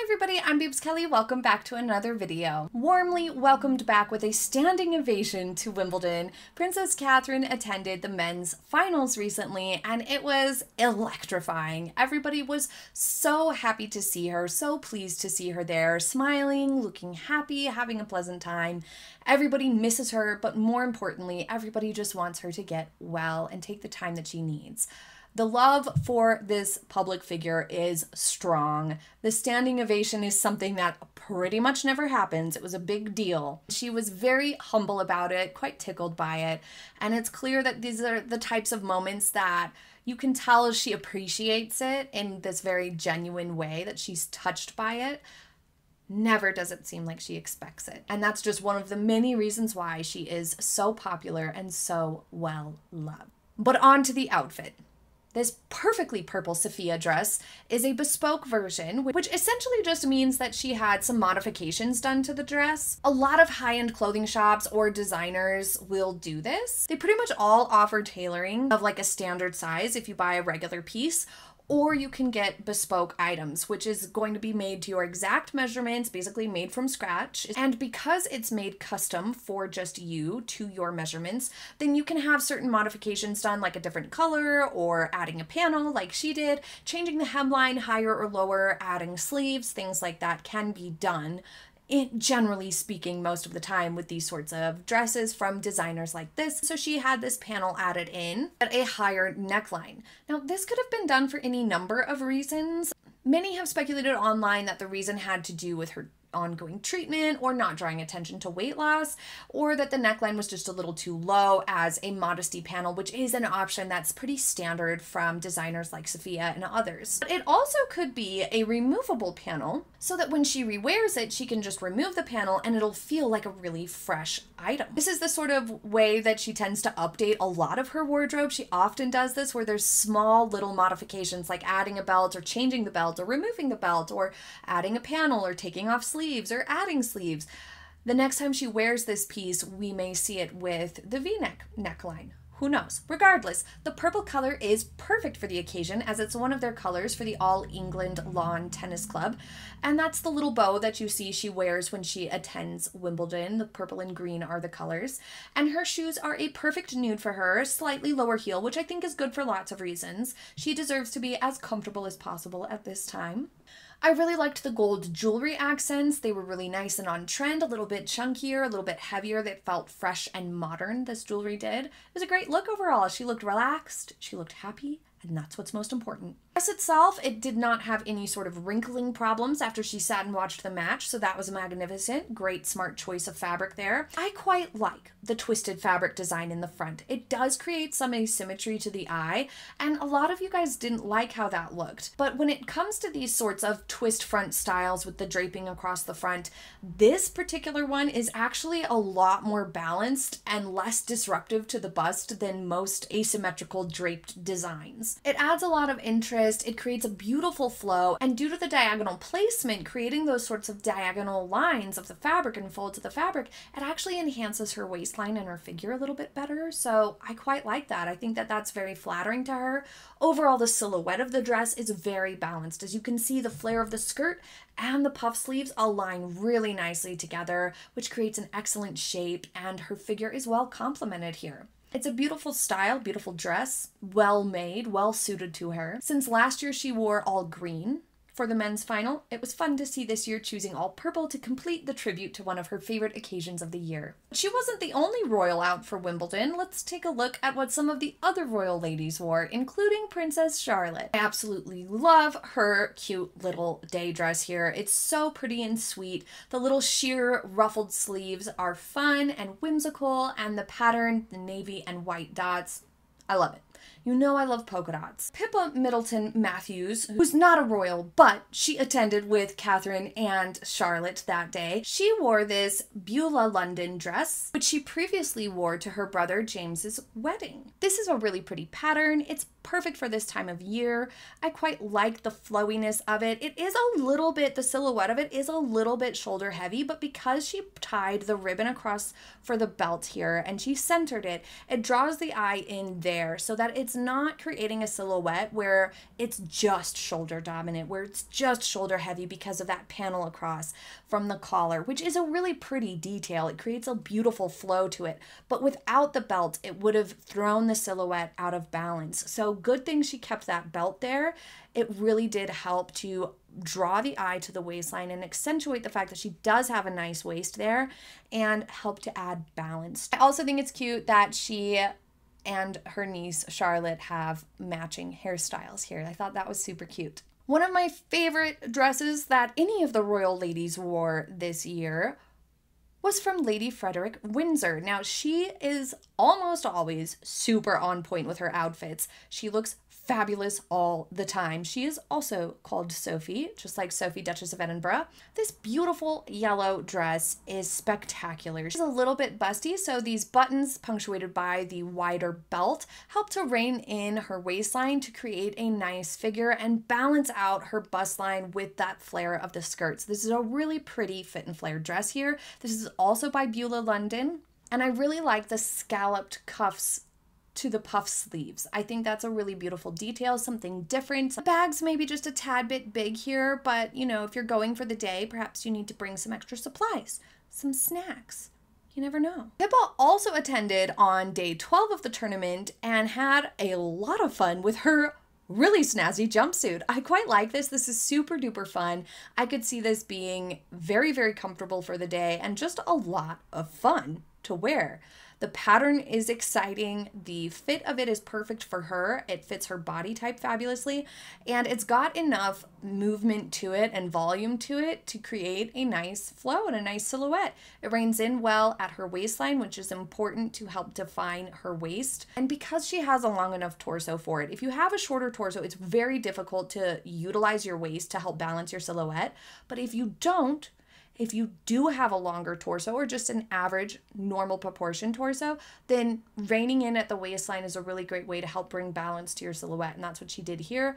Hi everybody, I'm Beebs Kelley. Welcome back to another video. Warmly welcomed back with a standing ovation to Wimbledon. Princess Catherine attended the men's finals recently and it was electrifying. Everybody was so happy to see her, so pleased to see her there, smiling, looking happy, having a pleasant time. Everybody misses her, but more importantly, everybody just wants her to get well and take the time that she needs. The love for this public figure is strong. The standing ovation is something that pretty much never happens. It was a big deal. She was very humble about it, quite tickled by it, and it's clear that these are the types of moments that you can tell she appreciates it in this very genuine way, that she's touched by it. Never does it seem like she expects it. And that's just one of the many reasons why she is so popular and so well loved. But on to the outfit. This perfectly purple Sophia dress is a bespoke version, which essentially just means that she had some modifications done to the dress. A lot of high-end clothing shops or designers will do this. They pretty much all offer tailoring of like a standard size if you buy a regular piece, or you can get bespoke items, which is going to be made to your exact measurements, basically made from scratch. And because it's made custom for just you to your measurements, then you can have certain modifications done, like a different color or adding a panel like she did, changing the hemline higher or lower, adding sleeves, things like that can be done. Generally speaking, most of the time with these sorts of dresses from designers like this. So she had this panel added in at a higher neckline. Now, this could have been done for any number of reasons. Many have speculated online that the reason had to do with her ongoing treatment or not drawing attention to weight loss, or that the neckline was just a little too low as a modesty panel, which is an option that's pretty standard from designers like Sophia and others. But it also could be a removable panel so that when she rewears it, she can just remove the panel and it'll feel like a really fresh item. This is the sort of way that she tends to update a lot of her wardrobe. She often does this where there's small little modifications like adding a belt or changing the belt or removing the belt or adding a panel or taking off sleeves or adding sleeves. The next time she wears this piece, we may see it with the V-neck neckline. Who knows? Regardless, the purple color is perfect for the occasion as it's one of their colors for the All England Lawn Tennis Club. And that's the little bow that you see she wears when she attends Wimbledon. The purple and green are the colors. And her shoes are a perfect nude for her, slightly lower heel, which I think is good for lots of reasons. She deserves to be as comfortable as possible at this time. I really liked the gold jewelry accents. They were really nice and on trend, a little bit chunkier, a little bit heavier. That felt fresh and modern, this jewelry did. It was a great look overall. She looked relaxed, she looked happy, and that's what's most important. The dress itself, it did not have any sort of wrinkling problems after she sat and watched the match, so that was magnificent. Great, smart choice of fabric there. I quite like the twisted fabric design in the front. It does create some asymmetry to the eye, and a lot of you guys didn't like how that looked. But when it comes to these sorts of twist front styles with the draping across the front, this particular one is actually a lot more balanced and less disruptive to the bust than most asymmetrical draped designs. It adds a lot of interest. It creates a beautiful flow, and due to the diagonal placement, creating those sorts of diagonal lines of the fabric and folds of the fabric, it actually enhances her waistline and her figure a little bit better. So I quite like that. I think that that's very flattering to her. Overall, the silhouette of the dress is very balanced. As you can see, the flare of the skirt and the puff sleeves align really nicely together, which creates an excellent shape, and her figure is well complemented here. It's a beautiful style, beautiful dress, well made, well suited to her. Since last year she wore all green for the men's final, it was fun to see this year choosing all purple to complete the tribute to one of her favorite occasions of the year. She wasn't the only royal out for Wimbledon. Let's take a look at what some of the other royal ladies wore, including Princess Charlotte. I absolutely love her cute little day dress here. It's so pretty and sweet. The little sheer ruffled sleeves are fun and whimsical, and the pattern, the navy and white dots, I love it. You know I love polka dots. Pippa Middleton Matthews, who's not a royal, but she attended with Catherine and Charlotte that day. She wore this Beulah London dress, which she previously wore to her brother James's wedding. This is a really pretty pattern. It's perfect for this time of year. I quite like the flowiness of it. It is a little bit, the silhouette of it is a little bit shoulder heavy, but because she tied the ribbon across for the belt here and she centered it, it draws the eye in there so that it's it's not creating a silhouette where it's just shoulder dominant, where it's just shoulder heavy because of that panel across from the collar, which is a really pretty detail. It creates a beautiful flow to it, but without the belt, it would have thrown the silhouette out of balance. So good thing she kept that belt there. It really did help to draw the eye to the waistline and accentuate the fact that she does have a nice waist there and help to add balance. I also think it's cute that she and her niece Charlotte have matching hairstyles here. I thought that was super cute. One of my favorite dresses that any of the royal ladies wore this year was from Lady Frederick Windsor. Now, she is almost always super on point with her outfits. She looks fabulous all the time. She is also called Sophie, just like Sophie, Duchess of Edinburgh. This beautiful yellow dress is spectacular. She's a little bit busty, so these buttons, punctuated by the wider belt, help to rein in her waistline to create a nice figure and balance out her bust line with that flare of the skirts. This is a really pretty fit and flare dress here. This is also by Beulah London, and I really like the scalloped cuffs to the puff sleeves. I think that's a really beautiful detail, something different. The bag's maybe just a tad bit big here, but you know, if you're going for the day, perhaps you need to bring some extra supplies, some snacks. You never know. Pippa also attended on day 12 of the tournament and had a lot of fun with her really snazzy jumpsuit. I quite like this. This is super duper fun. I could see this being very, very comfortable for the day and just a lot of fun to wear. The pattern is exciting. The fit of it is perfect for her. It fits her body type fabulously, and it's got enough movement to it and volume to it to create a nice flow and a nice silhouette. It reins in well at her waistline, which is important to help define her waist. And because she has a long enough torso for it, if you have a shorter torso, it's very difficult to utilize your waist to help balance your silhouette. But if you don't, if you do have a longer torso or just an average normal proportion torso, then reining in at the waistline is a really great way to help bring balance to your silhouette, and that's what she did here.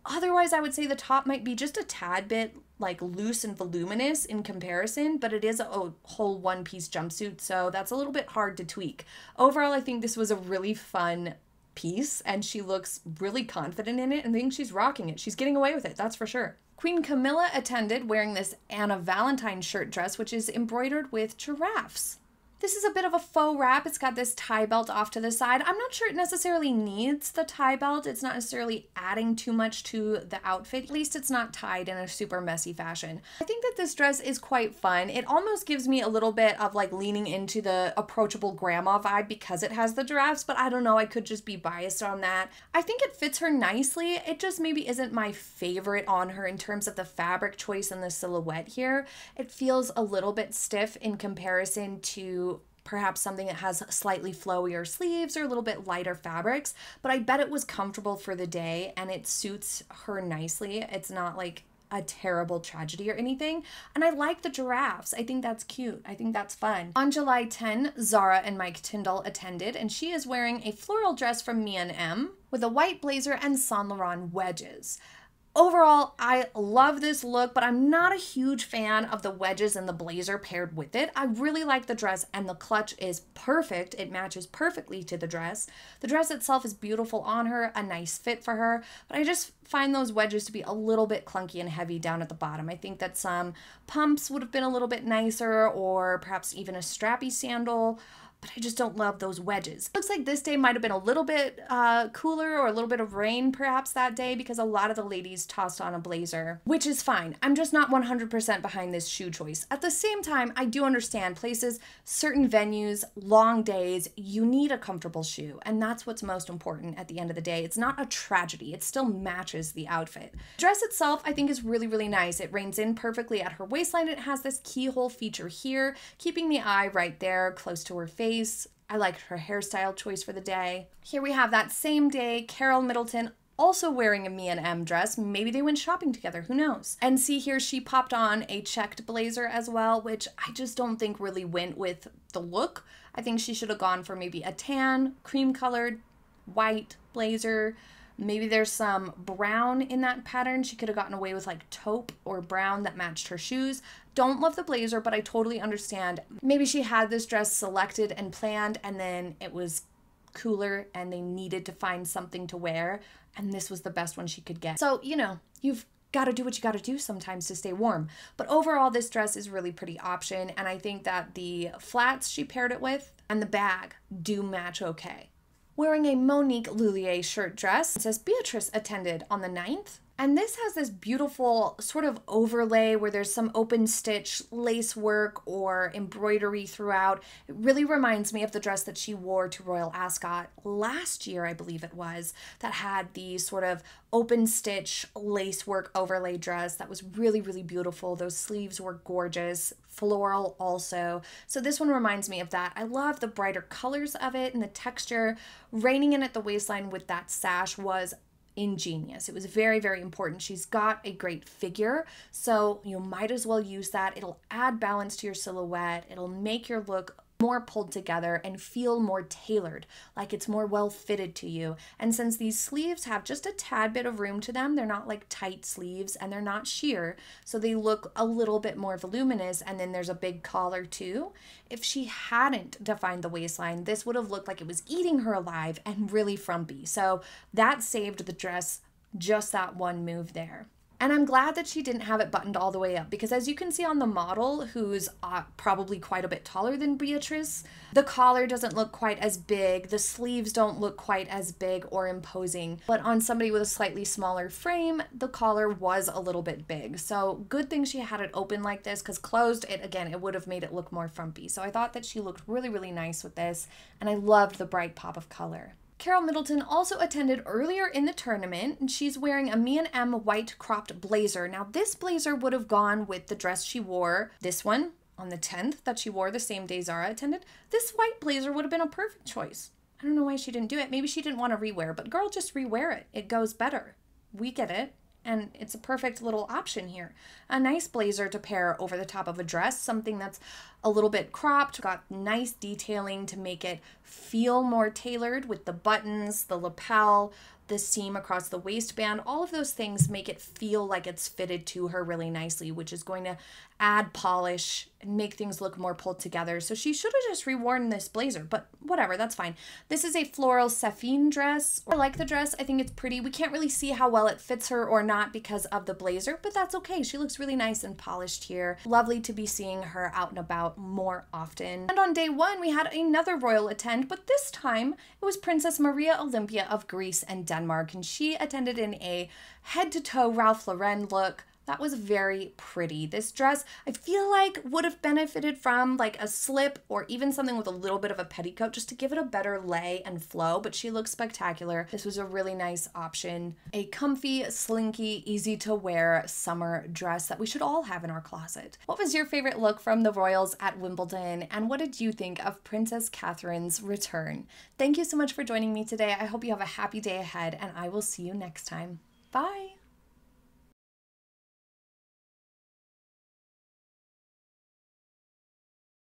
Otherwise, I would say the top might be just a tad bit like loose and voluminous in comparison, but it is a whole one-piece jumpsuit, so that's a little bit hard to tweak. Overall, I think this was a really fun piece, and she looks really confident in it, and I think she's rocking it. She's getting away with it, that's for sure. Queen Camilla attended wearing this Anna Valentine shirt dress, which is embroidered with giraffes. This is a bit of a faux wrap. It's got this tie belt off to the side. I'm not sure it necessarily needs the tie belt. It's not necessarily adding too much to the outfit. At least it's not tied in a super messy fashion. I think that this dress is quite fun. It almost gives me a little bit of like leaning into the approachable grandma vibe because it has the giraffes, but I don't know, I could just be biased on that. I think it fits her nicely. It just maybe isn't my favorite on her in terms of the fabric choice and the silhouette here. It feels a little bit stiff in comparison to perhaps something that has slightly flowier sleeves or a little bit lighter fabrics, but I bet it was comfortable for the day and it suits her nicely. It's not like a terrible tragedy or anything. And I like the giraffes. I think that's cute. I think that's fun. On July 10, Zara and Mike Tyndall attended, and she is wearing a floral dress from M with a white blazer and Saint Laurent wedges. Overall, I love this look, but I'm not a huge fan of the wedges and the blazer paired with it. I really like the dress, and the clutch is perfect. It matches perfectly to the dress. The dress itself is beautiful on her, a nice fit for her, but I just find those wedges to be a little bit clunky and heavy down at the bottom. I think that some pumps would have been a little bit nicer, or perhaps even a strappy sandal, but I just don't love those wedges. Looks like this day might have been a little bit cooler, or a little bit of rain perhaps that day, because a lot of the ladies tossed on a blazer, which is fine. I'm just not 100% behind this shoe choice. At the same time, I do understand places, certain venues, long days, you need a comfortable shoe, and that's what's most important at the end of the day. It's not a tragedy. It still matches the outfit. The dress itself, I think, is really, really nice. It reins in perfectly at her waistline. It has this keyhole feature here, keeping the eye right there close to her face. I liked her hairstyle choice for the day. Here we have that same day, Carole Middleton also wearing a M dress. Maybe they went shopping together, who knows? And see here, she popped on a checked blazer as well, which I just don't think really went with the look. I think she should have gone for maybe a tan, cream colored, white blazer. Maybe there's some brown in that pattern. She could have gotten away with like taupe or brown that matched her shoes. Don't love the blazer, but I totally understand. Maybe she had this dress selected and planned, and then it was cooler and they needed to find something to wear, and this was the best one she could get. So, you know, you've got to do what you got to do sometimes to stay warm. But overall, this dress is really pretty option, and I think that the flats she paired it with and the bag do match okay. Wearing a Monique Lhuillier shirt dress, it says Beatrice attended on the 9th. And this has this beautiful sort of overlay where there's some open stitch lace work or embroidery throughout. It really reminds me of the dress that she wore to Royal Ascot last year, I believe it was, that had the sort of open stitch lace work overlay dress that was really, really beautiful. Those sleeves were gorgeous, floral also. So this one reminds me of that. I love the brighter colors of it and the texture. Reining in at the waistline with that sash was ingenious. It was very, very important. She's got a great figure, so you might as well use that. It'll add balance to your silhouette. It'll make your look more pulled together and feel more tailored, like it's more well fitted to you. And since these sleeves have just a tad bit of room to them, they're not like tight sleeves and they're not sheer, so they look a little bit more voluminous. And then there's a big collar too. If she hadn't defined the waistline, this would have looked like it was eating her alive and really frumpy. So that saved the dress, just that one move there. And I'm glad that she didn't have it buttoned all the way up, because as you can see on the model, who's probably quite a bit taller than Beatrice, the collar doesn't look quite as big, the sleeves don't look quite as big or imposing, but on somebody with a slightly smaller frame, the collar was a little bit big. So good thing she had it open like this, because closed, it would have made it look more frumpy. So I thought that she looked really, really nice with this, and I loved the bright pop of color. Carole Middleton also attended earlier in the tournament, and she's wearing a Me&M white cropped blazer. Now this blazer would have gone with the dress she wore, this one on the 10th that she wore the same day Zara attended. This white blazer would have been a perfect choice. I don't know why she didn't do it. Maybe she didn't want to rewear, but girl, just rewear it. It goes better. We get it. And it's a perfect little option here. A nice blazer to pair over the top of a dress, something that's a little bit cropped, got nice detailing to make it feel more tailored with the buttons, the lapel, the seam across the waistband. All of those things make it feel like it's fitted to her really nicely, which is going to add polish and make things look more pulled together. So she should have just reworn this blazer, but whatever, that's fine. This is a floral saphine dress. I like the dress. I think it's pretty. We can't really see how well it fits her or not because of the blazer, but that's okay. She looks really nice and polished here. Lovely to be seeing her out and about more often. And on day one, we had another royal attend, but this time it was Princess Maria Olympia of Greece and Denmark, and she attended in a head-to-toe Ralph Lauren look. That was very pretty. This dress, I feel like, would have benefited from like a slip or even something with a little bit of a petticoat just to give it a better lay and flow, but she looks spectacular. This was a really nice option. A comfy, slinky, easy to wear summer dress that we should all have in our closet. What was your favorite look from the royals at Wimbledon, and what did you think of Princess Catherine's return? Thank you so much for joining me today. I hope you have a happy day ahead, and I will see you next time. Bye!